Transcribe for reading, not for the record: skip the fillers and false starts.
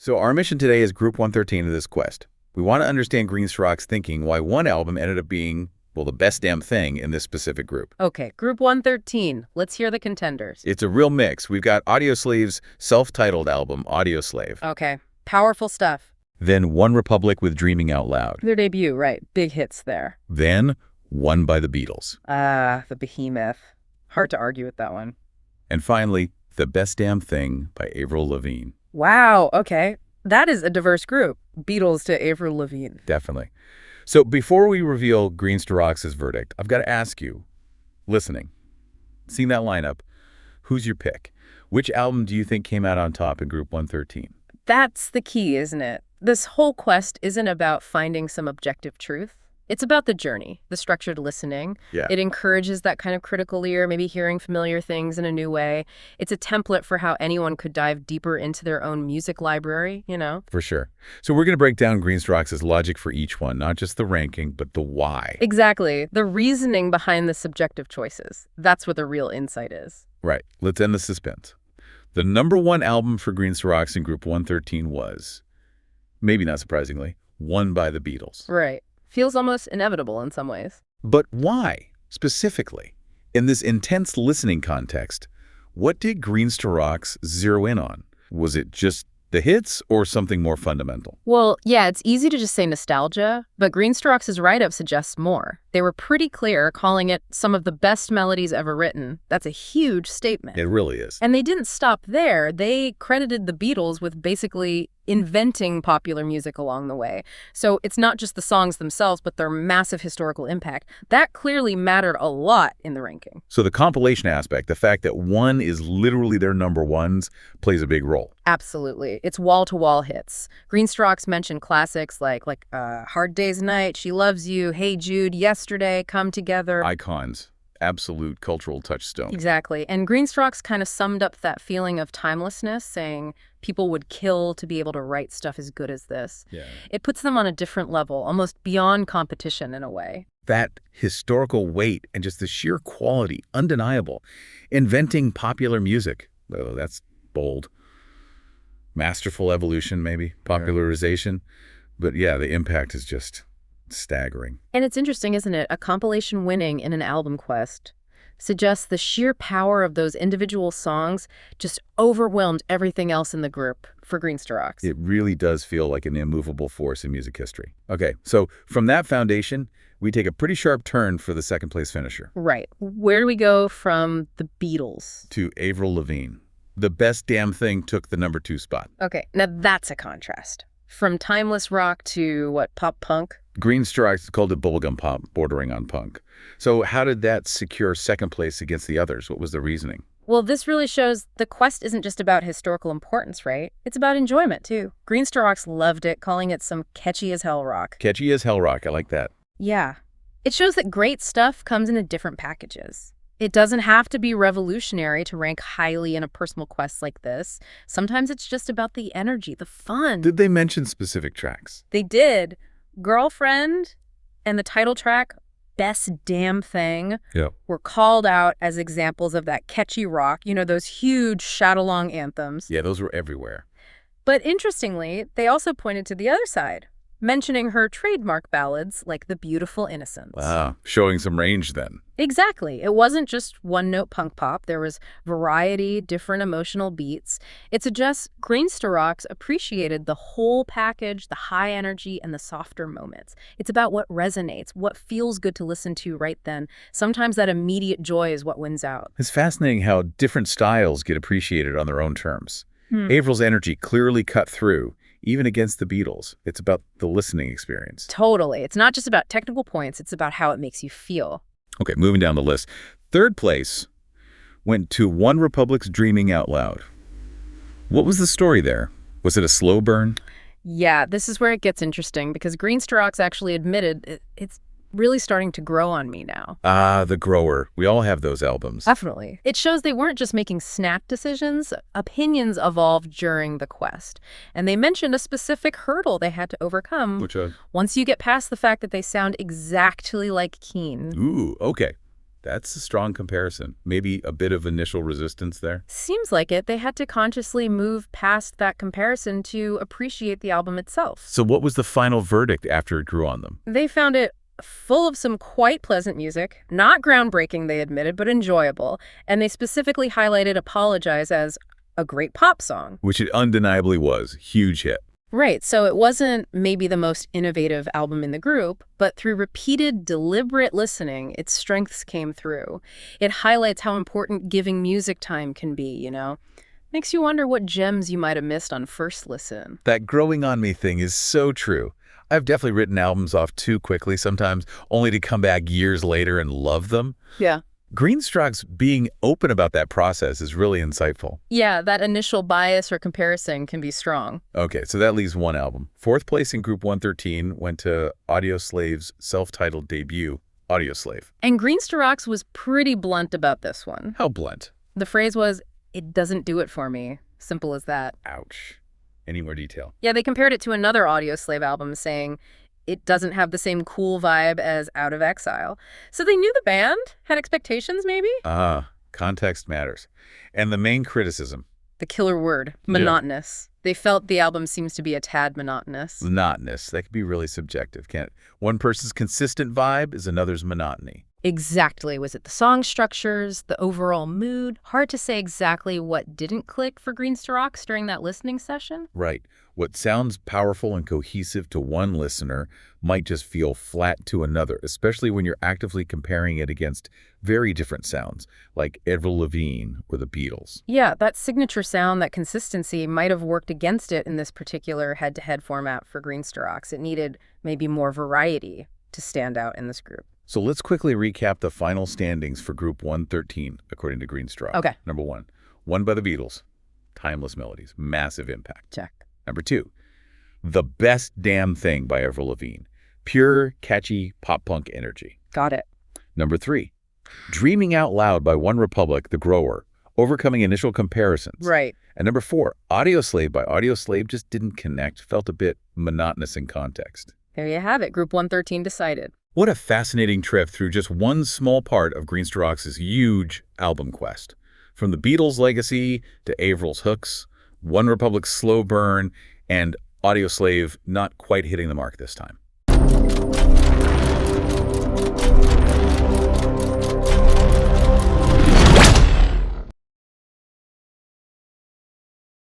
So our mission today is Group 113 of this quest. We want to understand Greenstock's thinking why one album ended up being, well, the best damn thing in this specific group. Okay, Group 113. Let's hear the contenders. It's a real mix. We've got Audioslave's self-titled album, Audioslave. Okay, powerful stuff. Then One Republic with Dreaming Out Loud. Their debut, right. Big hits there. Then One by the Beatles. The behemoth. Hard to argue with that one. And finally, The Best Damn Thing by Avril Lavigne. Wow, okay. That is a diverse group. Beatles to Avril Lavigne. Definitely. So before we reveal Greenstock's verdict, I've got to ask you, listening, seeing that lineup, who's your pick? Which album do you think came out on top in Group 113? That's the key, isn't it? This whole quest isn't about finding some objective truth. It's about the journey, the structured listening. Yeah. It encourages that kind of critical ear, maybe hearing familiar things in a new way. It's a template for how anyone could dive deeper into their own music library, you know? For sure. So we're going to break down Greenstock's logic for each one, not just the ranking, but the why. Exactly. The reasoning behind the subjective choices. That's what the real insight is. Right. Let's end the suspense. The #1 album for Greenstock's in Group 113 was, maybe not surprisingly, One by the Beatles. Right. Feels almost inevitable in some ways. But why, specifically? In this intense listening context, what did Greenstock's zero in on? Was it just the hits or something more fundamental? Well, yeah, it's easy to just say nostalgia, but Greenstock's write-up suggests more. They were pretty clear, calling it some of the best melodies ever written. That's a huge statement. It really is. And they didn't stop there. They credited the Beatles with basically inventing popular music along the way. So it's not just the songs themselves, but their massive historical impact. That clearly mattered a lot in the ranking. So the compilation aspect, the fact that one is literally their #1s, plays a big role. Absolutely. It's wall-to-wall hits. Greenstock's mentioned classics like Hard Day's Night, She Loves You, Hey Jude, Yesterday, Come Together. Icons. Absolute cultural touchstone. Exactly. And Greenstock's kind of summed up that feeling of timelessness, saying people would kill to be able to write stuff as good as this. Yeah. It puts them on a different level, almost beyond competition in a way. That historical weight and just the sheer quality, undeniable. Inventing popular music. Oh, that's bold. Masterful evolution, maybe. Popularization. But yeah, the impact is just staggering. And it's interesting, isn't it? A compilation winning in an album quest suggests the sheer power of those individual songs just overwhelmed everything else in the group for Greenstock's. It really does feel like an immovable force in music history. Okay, so from that foundation, we take a pretty sharp turn for the second place finisher. Right. Where do we go from the Beatles? To Avril Lavigne. The Best Damn Thing took the #2 spot. Okay, now that's a contrast. From timeless rock to, what, pop punk? Greenstock's called it bubblegum pop, bordering on punk. So how did that secure second place against the others? What was the reasoning? Well, this really shows the quest isn't just about historical importance, right? It's about enjoyment, too. Greenstock's loved it, calling it some catchy-as-hell rock. Catchy as hell rock. I like that. Yeah. It shows that great stuff comes in different packages. It doesn't have to be revolutionary to rank highly in a personal quest like this. Sometimes it's just about the energy, the fun. Did they mention specific tracks? They did. Girlfriend and the title track, Best Damn Thing, were called out as examples of that catchy rock, you know, those huge shout-along anthems. Yeah, those were everywhere. But interestingly, they also pointed to the other side, mentioning her trademark ballads like The Beautiful Innocence. Wow, showing some range then. Exactly. It wasn't just one-note punk pop. There was variety, different emotional beats. It suggests Greenstock's appreciated the whole package, the high energy, and the softer moments. It's about what resonates, what feels good to listen to right then. Sometimes that immediate joy is what wins out. It's fascinating how different styles get appreciated on their own terms. Avril's energy clearly cut through, even against the Beatles. It's about the listening experience. Totally. It's not just about technical points. It's about how it makes you feel. Okay, moving down the list. Third place went to One Republic's Dreaming Out Loud. What was the story there? Was it a slow burn? Yeah, this is where it gets interesting because Greenstock's actually admitted it's really starting to grow on me now. Ah, the grower. We all have those albums. Definitely. It shows they weren't just making snap decisions. Opinions evolved during the quest. And they mentioned a specific hurdle they had to overcome. Which once you get past the fact that they sound exactly like Keane. Ooh, okay. That's a strong comparison. Maybe a bit of initial resistance there. Seems like it. They had to consciously move past that comparison to appreciate the album itself. So what was the final verdict after it grew on them? They found it full of some quite pleasant music, not groundbreaking, they admitted, but enjoyable, and they specifically highlighted Apologize as a great pop song. Which it undeniably was. Huge hit. Right, so it wasn't maybe the most innovative album in the group, but through repeated, deliberate listening, its strengths came through. It highlights how important giving music time can be, you know? Makes you wonder what gems you might have missed on first listen. That growing on me thing is so true. I've definitely written albums off too quickly sometimes, only to come back years later and love them. Yeah. Greenstock's being open about that process is really insightful. Yeah, that initial bias or comparison can be strong. Okay, so that leaves one album. Fourth place in Group 113 went to Audioslave's self-titled debut, Audioslave. And Greenstock was pretty blunt about this one. How blunt? The phrase was, "It doesn't do it for me." Simple as that. Ouch. Any more detail? Yeah, they compared it to another Audioslave album, saying it doesn't have the same cool vibe as Out of Exile. So they knew the band, had expectations maybe? Context matters. And the main criticism? The killer word, monotonous. Yeah. They felt the album seems to be a tad monotonous. Monotonous. That could be really subjective, can't it? One person's consistent vibe is another's monotony. Exactly. Was it the song structures, the overall mood? Hard to say exactly what didn't click for Greenstock during that listening session. Right. What sounds powerful and cohesive to one listener might just feel flat to another, especially when you're actively comparing it against very different sounds, like Avril Lavigne or the Beatles. Yeah, that signature sound, that consistency might have worked against it in this particular head-to-head format for Greenstock. It needed maybe more variety to stand out in this group. So let's quickly recap the final standings for Group 113, according to Greenstock. Okay. Number 1, Won by the Beatles. Timeless melodies. Massive impact. Check. Number 2, The Best Damn Thing by Avril Lavigne. Pure, catchy, pop-punk energy. Got it. Number 3, Dreaming Out Loud by One Republic, The Grower. Overcoming initial comparisons. Right. And number 4, Audioslave by Audioslave just didn't connect, felt a bit monotonous in context. There you have it. Group 113 decided. What a fascinating trip through just one small part of Greenstock's huge album quest. From the Beatles' legacy to Avril's hooks, One Republic's slow burn, and Audioslave not quite hitting the mark this time.